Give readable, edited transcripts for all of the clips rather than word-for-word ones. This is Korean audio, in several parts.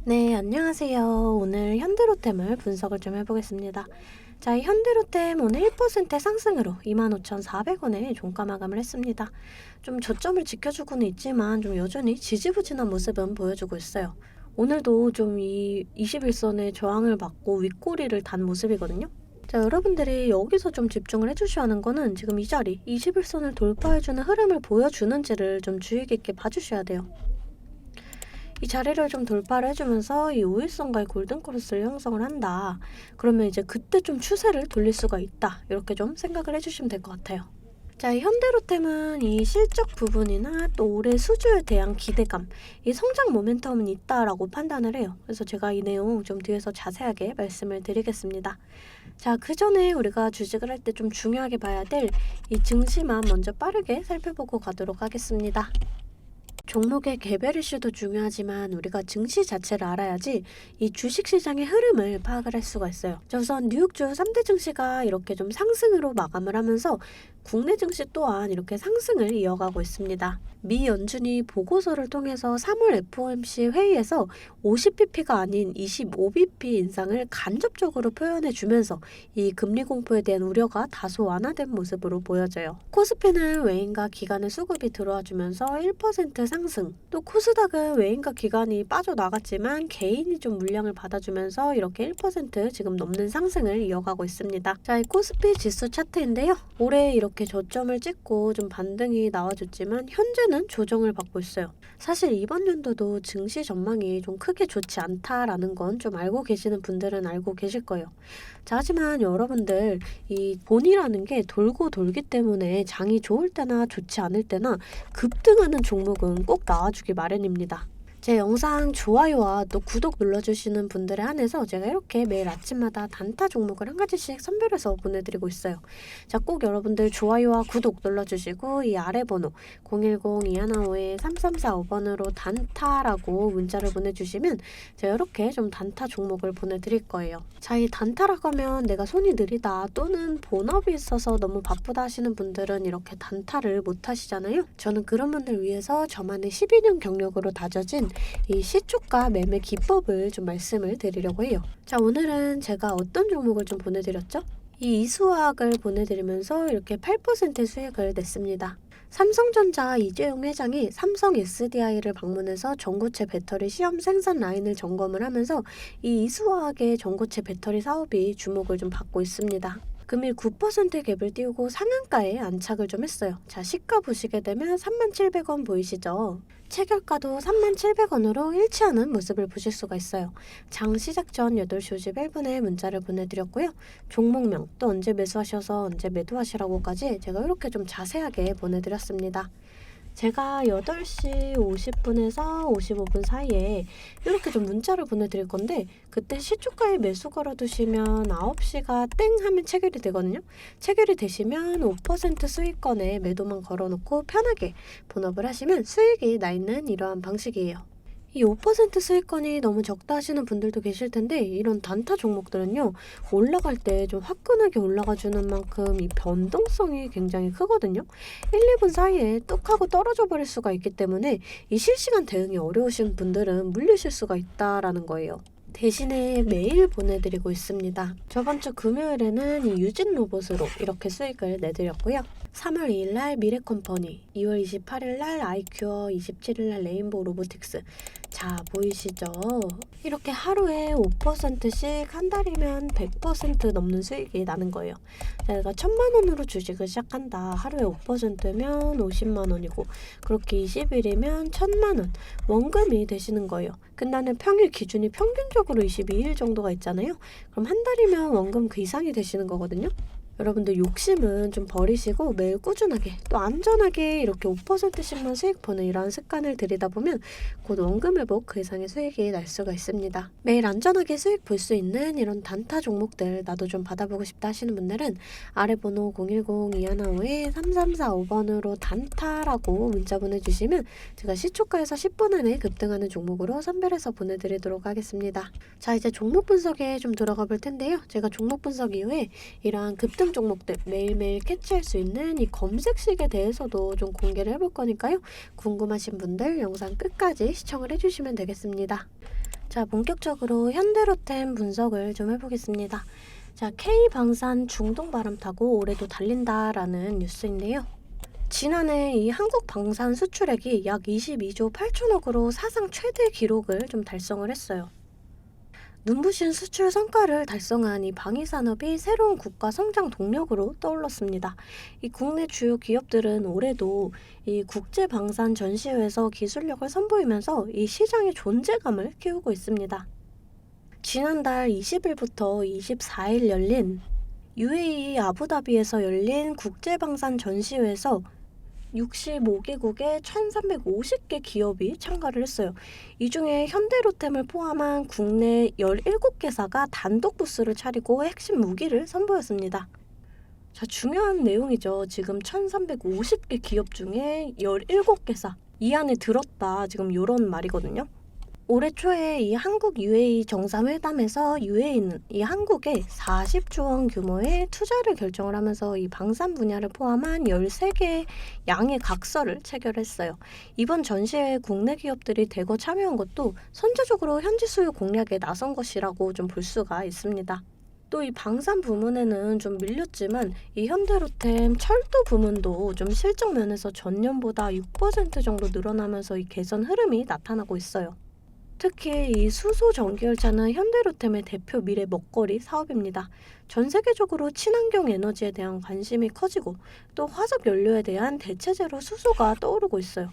네, 안녕하세요. 오늘 현대로템을 분석을 좀 해보겠습니다. 자, 이 현대로템 오늘 1% 상승으로 25,400원에 종가 마감을 했습니다. 좀 저점을 지켜주고는 있지만 좀 여전히 지지부진한 모습은 보여주고 있어요. 오늘도 좀 이 21선의 저항을 받고 윗꼬리를 단 모습이거든요. 자, 여러분들이 여기서 좀 집중을 해주셔야 하는 거는 지금 이 자리 21선을 돌파해주는 흐름을 보여주는지를 좀 주의 깊게 봐주셔야 돼요. 이 자리를 좀 돌파를 해주면서 이 우일선과의 골든크로스를 형성을 한다. 그러면 이제 그때 좀 추세를 돌릴 수가 있다. 이렇게 좀 생각을 해주시면 될 것 같아요. 자, 이 현대로템은 이 실적 부분이나 또 올해 수주에 대한 기대감, 이 성장 모멘텀은 있다라고 판단을 해요. 그래서 제가 이 내용 좀 뒤에서 자세하게 말씀을 드리겠습니다. 자, 그 전에 우리가 주식을 할 때 좀 중요하게 봐야 될 이 증시만 먼저 빠르게 살펴보고 가도록 하겠습니다. 종목의 개별 이슈도 중요하지만 우리가 증시 자체를 알아야지 이 주식시장의 흐름을 파악을 할 수가 있어요. 우선 뉴욕주 3대 증시가 이렇게 좀 상승으로 마감을 하면서 국내 증시 또한 이렇게 상승을 이어가고 있습니다. 미 연준이 보고서를 통해서 3월 FOMC 회의에서 50bp가 아닌 25bp 인상을 간접적으로 표현해 주면서 이 금리 공포에 대한 우려가 다소 완화된 모습으로 보여져요. 코스피는 외인과 기관의 수급이 들어와 주면서 1% 상승, 또 코스닥은 외인과 기관이 빠져나갔지만 개인이 좀 물량을 받아주면서 이렇게 1% 지금 넘는 상승을 이어가고 있습니다. 자, 이 코스피 지수 차트인데요. 올해 이렇게 저점을 찍고 좀 반등이 나와줬지만 현재는 조정을 받고 있어요. 사실 이번 연도도 증시 전망이 좀 크게 좋지 않다라는 건 좀 알고 계시는 분들은 알고 계실 거예요. 자, 하지만 여러분들 이 본이라는 게 돌고 돌기 때문에 장이 좋을 때나 좋지 않을 때나 급등하는 종목은 꼭 나와주기 마련입니다. 제 영상 좋아요와 또 구독 눌러주시는 분들에 한해서 제가 이렇게 매일 아침마다 단타 종목을 한 가지씩 선별해서 보내드리고 있어요. 자, 꼭 여러분들 좋아요와 구독 눌러주시고 이 아래 번호 010-2155-3345번으로 단타라고 문자를 보내주시면 제가 이렇게 좀 단타 종목을 보내드릴 거예요. 자, 이 단타라고 하면 내가 손이 느리다 또는 본업이 있어서 너무 바쁘다 하시는 분들은 이렇게 단타를 못 하시잖아요. 저는 그런 분들 위해서 저만의 12년 경력으로 다져진 이 시초가 매매 기법을 좀 말씀을 드리려고 해요. 자, 오늘은 제가 어떤 종목을 좀 보내드렸죠? 이 이수화학을 보내드리면서 이렇게 8% 수익을 냈습니다. 삼성전자 이재용 회장이 삼성 SDI를 방문해서 전고체 배터리 시험 생산 라인을 점검을 하면서 이 이수화학의 전고체 배터리 사업이 주목을 좀 받고 있습니다. 금일 9% 갭을 띄우고 상한가에 안착을 좀 했어요. 자, 시가 보시게 되면 37,000원 보이시죠? 체결가도 37,000원으로 일치하는 모습을 보실 수가 있어요. 장 시작 전 8시 51분에 문자를 보내드렸고요. 종목명 또 언제 매수하셔서 언제 매도하시라고까지 제가 이렇게 좀 자세하게 보내드렸습니다. 제가 8시 50분에서 55분 사이에 이렇게 좀 문자를 보내드릴 건데 그때 시초가에 매수 걸어두시면 9시가 땡 하면 체결이 되거든요. 체결이 되시면 5% 수익권에 매도만 걸어놓고 편하게 본업을 하시면 수익이 나 있는 이러한 방식이에요. 이 5% 수익권이 너무 적다 하시는 분들도 계실 텐데 이런 단타 종목들은요 올라갈 때 좀 화끈하게 올라가 주는 만큼 이 변동성이 굉장히 크거든요. 1, 2분 사이에 뚝 하고 떨어져 버릴 수가 있기 때문에 이 실시간 대응이 어려우신 분들은 물리실 수가 있다라는 거예요. 대신에 매일 보내드리고 있습니다. 저번 주 금요일에는 이 유진 로봇으로 이렇게 수익을 내드렸고요. 3월 2일날 미래컴퍼니, 2월 28일날 아이큐어, 27일날 레인보우 로보틱스. 자, 보이시죠? 이렇게 하루에 5%씩 한 달이면 100% 넘는 수익이 나는 거예요. 내가 1,000만원으로 주식을 시작한다. 하루에 5%면 50만원이고 그렇게 20일이면 1,000만원 원금이 되시는 거예요. 끝나는 평일 기준이 평균적으로 22일 정도가 있잖아요. 그럼 한 달이면 원금 그 이상이 되시는 거거든요. 여러분들 욕심은 좀 버리시고 매일 꾸준하게 또 안전하게 이렇게 5%씩만 수익 보는 이러한 습관을 들이다 보면 곧 원금 회복 그 이상의 수익이 날 수가 있습니다. 매일 안전하게 수익 볼 수 있는 이런 단타 종목들 나도 좀 받아보고 싶다 하시는 분들은 아래 번호 010-2155-3345번으로 단타라고 문자 보내주시면 제가 시초가에서 10분 안에 급등하는 종목으로 선별해서 보내드리도록 하겠습니다. 자, 이제 종목 분석에 좀 들어가 볼 텐데요. 제가 종목 분석 이후에 이러한 급등 종목들 매일매일 캐치할 수 있는 이 검색식에 대해서도 좀 공개를 해볼 거니까요. 궁금하신 분들 영상 끝까지 시청을 해주시면 되겠습니다. 자, 본격적으로 현대로템 분석을 좀 해보겠습니다. 자, K방산 중동바람 타고 올해도 달린다라는 뉴스인데요. 지난해 이 한국 방산 수출액이 약 22조 8천억으로 사상 최대 기록을 좀 달성을 했어요. 눈부신 수출 성과를 달성한 이 방위산업이 새로운 국가 성장 동력으로 떠올랐습니다. 이 국내 주요 기업들은 올해도 이 국제방산 전시회에서 기술력을 선보이면서 이 시장의 존재감을 키우고 있습니다. 지난달 20일부터 24일 열린 UAE 아부다비에서 열린 국제방산 전시회에서 65개국의 1,350개 기업이 참가를 했어요. 이 중에 현대로템을 포함한 국내 17개사가 단독 부스를 차리고 핵심 무기를 선보였습니다. 자, 중요한 내용이죠. 지금 1,350개 기업 중에 17개사 이 안에 들었다, 지금 이런 말이거든요. 올해 초에 이 한국 UAE 정상회담에서 UAE는 이 한국에 40조 원 규모의 투자를 결정을 하면서 이 방산 분야를 포함한 13개의 양의 각서를 체결했어요. 이번 전시회에 국내 기업들이 대거 참여한 것도 선제적으로 현지 수요 공략에 나선 것이라고 좀 볼 수가 있습니다. 또 이 방산 부문에는 좀 밀렸지만 이 현대로템 철도 부문도 좀 실적 면에서 전년보다 6% 정도 늘어나면서 이 개선 흐름이 나타나고 있어요. 특히 이 수소 전기열차는 현대로템의 대표 미래 먹거리 사업입니다. 전 세계적으로 친환경 에너지에 대한 관심이 커지고 또 화석 연료에 대한 대체제로 수소가 떠오르고 있어요.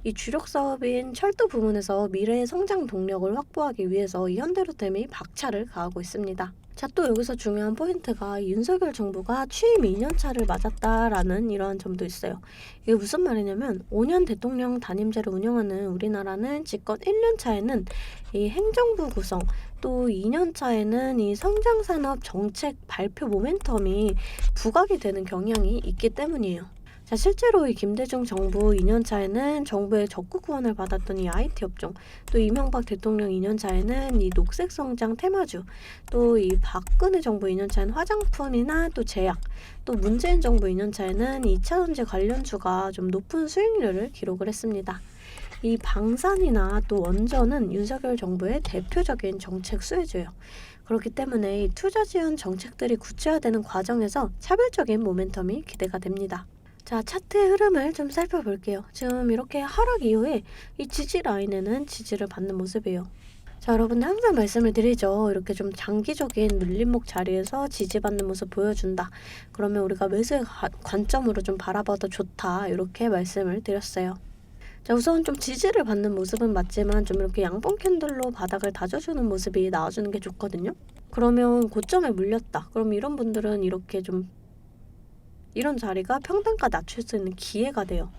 이 주력 사업인 철도 부문에서 미래의 성장 동력을 확보하기 위해서 이 현대로템이 박차를 가하고 있습니다. 자, 또 여기서 중요한 포인트가 윤석열 정부가 취임 2년차를 맞았다라는 이러한 점도 있어요. 이게 무슨 말이냐면 5년 대통령 단임제를 운영하는 우리나라는 집권 1년차에는 이 행정부 구성, 또 2년차에는 이 성장산업 정책 발표 모멘텀이 부각이 되는 경향이 있기 때문이에요. 자, 실제로 이 김대중 정부 2년차에는 정부의 적극 후원을 받았던 이 IT 업종, 또 이명박 대통령 2년차에는 이 녹색 성장 테마주, 또 이 박근혜 정부 2년차에는 화장품이나 또 제약, 또 문재인 정부 2년차에는 2차전지 관련주가 좀 높은 수익률을 기록을 했습니다. 이 방산이나 또 원전은 윤석열 정부의 대표적인 정책 수혜주예요. 그렇기 때문에 이 투자 지원 정책들이 구체화되는 과정에서 차별적인 모멘텀이 기대가 됩니다. 자, 차트의 흐름을 좀 살펴볼게요. 지금 이렇게 하락 이후에 이 지지 라인에는 지지를 받는 모습이에요. 자, 여러분들 항상 말씀을 드리죠. 이렇게 좀 장기적인 눌림목 자리에서 지지받는 모습 보여준다. 그러면 우리가 매수의 관점으로 좀 바라봐도 좋다. 이렇게 말씀을 드렸어요. 자, 우선 좀 지지를 받는 모습은 맞지만 좀 이렇게 양봉 캔들로 바닥을 다져주는 모습이 나와주는 게 좋거든요. 그러면 고점에 물렸다. 그럼 이런 분들은 이렇게 좀 이런 자리가 평단가 낮출 수 있는 기회가 돼요.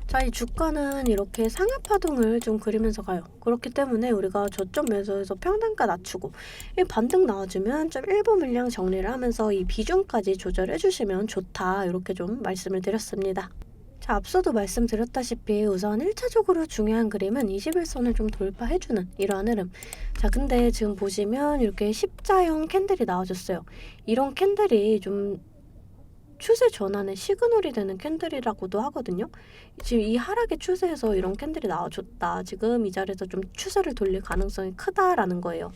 자, 이 주가는 이렇게 상하 파동을 좀 그리면서 가요. 그렇기 때문에 우리가 저점 매수에서 평단가 낮추고 이 반등 나와주면 좀 일부 물량 정리를 하면서 이 비중까지 조절해 주시면 좋다. 이렇게 좀 말씀을 드렸습니다. 자, 앞서도 말씀드렸다시피 우선 1차적으로 중요한 그림은 21선을 좀 돌파해주는 이러한 흐름. 자, 근데 지금 보시면 이렇게 십자형 캔들이 나와줬어요. 이런 캔들이 좀 추세 전환의 시그널이 되는 캔들이라고도 하거든요. 지금 이 하락의 추세에서 이런 캔들이 나와줬다. 지금 이 자리에서 좀 추세를 돌릴 가능성이 크다라는 거예요.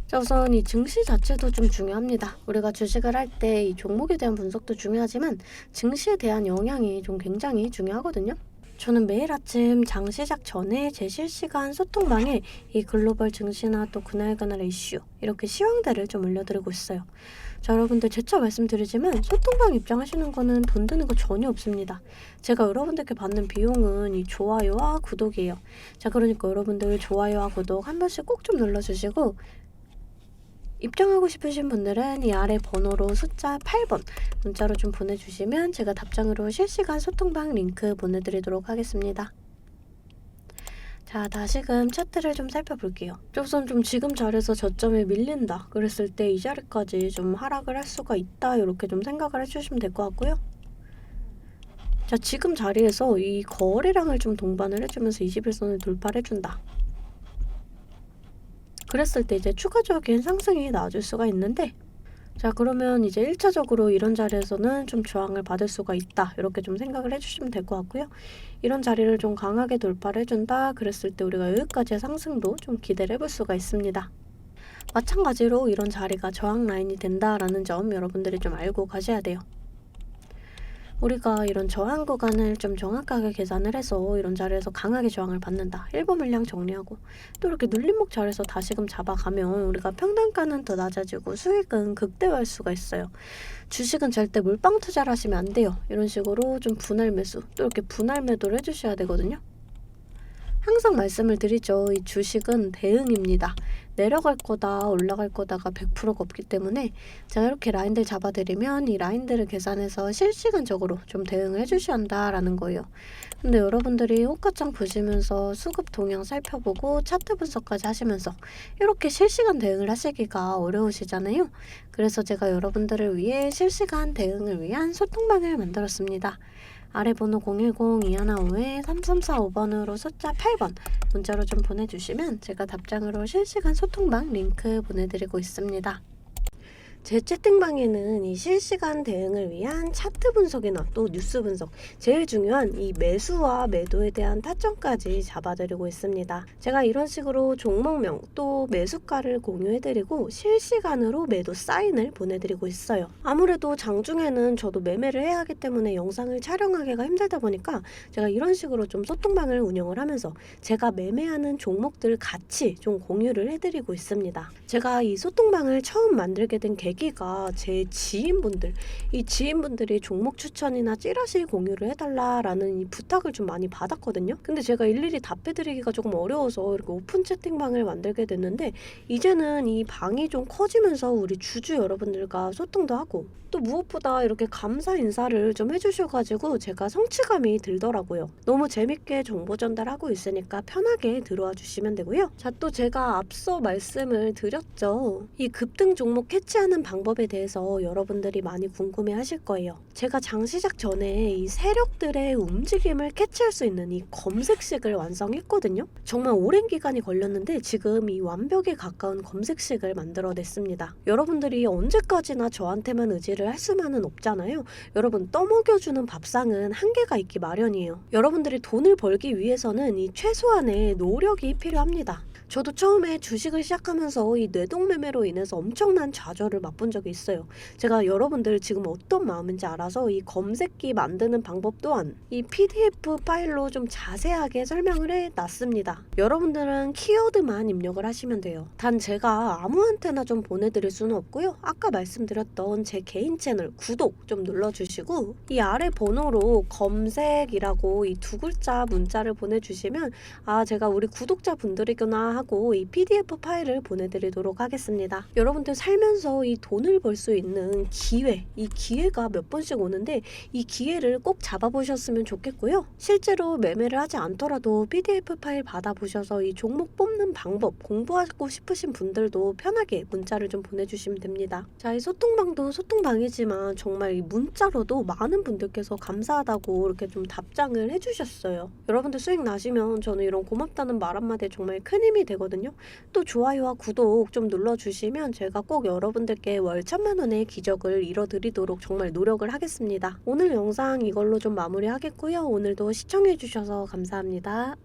자, 우선 이 증시 자체도 좀 중요합니다. 우리가 주식을 할 때 이 종목에 대한 분석도 중요하지만 증시에 대한 영향이 좀 굉장히 중요하거든요. 저는 매일 아침 장 시작 전에 제 실시간 소통방에 이 글로벌 증시나 또 그날그날의 이슈 이렇게 시황들을 좀 올려드리고 있어요. 자, 여러분들 재차 말씀드리지만 소통방 입장하시는 거는 돈 드는 거 전혀 없습니다. 제가 여러분들께 받는 비용은 이 좋아요와 구독이에요. 자, 그러니까 여러분들 좋아요와 구독 한 번씩 꼭 좀 눌러주시고 입장하고 싶으신 분들은 이 아래 번호로 숫자 8번 문자로 좀 보내주시면 제가 답장으로 실시간 소통방 링크 보내드리도록 하겠습니다. 자, 다시금 차트를 좀 살펴볼게요. 우선 좀 지금 자리에서 저점에 밀린다 그랬을 때 이 자리까지 좀 하락을 할 수가 있다 이렇게 좀 생각을 해주시면 될 것 같고요. 자, 지금 자리에서 이 거래량을 좀 동반을 해주면서 21선을 돌파를 해준다. 그랬을 때 이제 추가적인 상승이 나와줄 수가 있는데 자, 그러면 이제 1차적으로 이런 자리에서는 좀 저항을 받을 수가 있다. 이렇게 좀 생각을 해주시면 될 것 같고요. 이런 자리를 좀 강하게 돌파를 해준다. 그랬을 때 우리가 여기까지의 상승도 좀 기대를 해볼 수가 있습니다. 마찬가지로 이런 자리가 저항 라인이 된다라는 점 여러분들이 좀 알고 가셔야 돼요. 우리가 이런 저항 구간을 좀 정확하게 계산을 해서 이런 자리에서 강하게 저항을 받는다. 일부 물량 정리하고 또 이렇게 눌림목 자리에서 다시금 잡아가면 우리가 평단가는 더 낮아지고 수익은 극대화할 수가 있어요. 주식은 절대 몰빵 투자를 하시면 안 돼요. 이런 식으로 좀 분할 매수 또 이렇게 분할 매도를 해주셔야 되거든요. 항상 말씀을 드리죠. 이 주식은 대응입니다. 내려갈 거다 올라갈 거다가 100%가 없기 때문에 제가 이렇게 라인들 잡아드리면 이 라인들을 계산해서 실시간적으로 좀 대응을 해주셔야 한다라는 거예요. 근데 여러분들이 호가창 보시면서 수급 동향 살펴보고 차트 분석까지 하시면서 이렇게 실시간 대응을 하시기가 어려우시잖아요. 그래서 제가 여러분들을 위해 실시간 대응을 위한 소통방을 만들었습니다. 아래 번호 010-2155-3345번으로 숫자 8번 문자로 좀 보내주시면 제가 답장으로 실시간 소통방 링크 보내드리고 있습니다. 제 채팅방에는 이 실시간 대응을 위한 차트 분석이나 또 뉴스 분석, 제일 중요한 이 매수와 매도에 대한 타점까지 잡아드리고 있습니다. 제가 이런 식으로 종목명 또 매수가를 공유해드리고 실시간으로 매도 사인을 보내드리고 있어요. 아무래도 장중에는 저도 매매를 해야 하기 때문에 영상을 촬영하기가 힘들다 보니까 제가 이런 식으로 좀 소통방을 운영을 하면서 제가 매매하는 종목들 같이 좀 공유를 해드리고 있습니다. 제가 이 소통방을 처음 만들게 된 계기가 제 지인분들, 이 지인분들이 종목 추천이나 찌라시 공유를 해달라라는 이 부탁을 좀 많이 받았거든요. 근데 제가 일일이 답해드리기가 조금 어려워서 이렇게 오픈 채팅방을 만들게 됐는데 이제는 이 방이 좀 커지면서 우리 주주 여러분들과 소통도 하고 또 무엇보다 이렇게 감사 인사를 좀 해주셔가지고 제가 성취감이 들더라고요. 너무 재밌게 정보 전달하고 있으니까 편하게 들어와 주시면 되고요. 자, 또 제가 앞서 말씀을 드렸죠. 이 급등 종목 캐치하는 방법에 대해서 여러분들이 많이 궁금해 하실 거예요. 제가 장 시작 전에 이 세력들의 움직임을 캐치할 수 있는 이 검색식을 완성했거든요. 정말 오랜 기간이 걸렸는데 지금 이 완벽에 가까운 검색식을 만들어냈습니다. 여러분들이 언제까지나 저한테만 의지를 할 수만은 없잖아요. 여러분, 떠먹여주는 밥상은 한계가 있기 마련이에요. 여러분들이 돈을 벌기 위해서는 이 최소한의 노력이 필요합니다. 저도 처음에 주식을 시작하면서 이 뇌동매매로 인해서 엄청난 좌절을 맛본 적이 있어요. 제가 여러분들 지금 어떤 마음인지 알아서 이 검색기 만드는 방법 또한 이 PDF 파일로 좀 자세하게 설명을 해놨습니다. 여러분들은 키워드만 입력을 하시면 돼요. 단 제가 아무한테나 좀 보내드릴 수는 없고요. 아까 말씀드렸던 제 개인 채널 구독 좀 눌러주시고 이 아래 번호로 검색이라고 이 두 글자 문자를 보내주시면 아, 제가 우리 구독자분들이구나 하고 이 PDF 파일을 보내드리도록 하겠습니다. 여러분들 살면서 이 돈을 벌 수 있는 기회, 이 기회가 몇 번씩 오는데 이 기회를 꼭 잡아보셨으면 좋겠고요. 실제로 매매를 하지 않더라도 PDF 파일 받아보셔서 이 종목 뽑는 방법 공부하고 싶으신 분들도 편하게 문자를 좀 보내주시면 됩니다. 자, 이 소통방도 소통방이지만 정말 이 문자로도 많은 분들께서 감사하다고 이렇게 좀 답장을 해주셨어요. 여러분들 수익 나시면 저는 이런 고맙다는 말 한마디에 정말 큰 힘이 되거든요. 또 좋아요와 구독 좀 눌러주시면 제가 꼭 여러분들께 월 1000만 원의 기적을 이뤄드리도록 정말 노력을 하겠습니다. 오늘 영상 이걸로 좀 마무리하겠고요. 오늘도 시청해주셔서 감사합니다.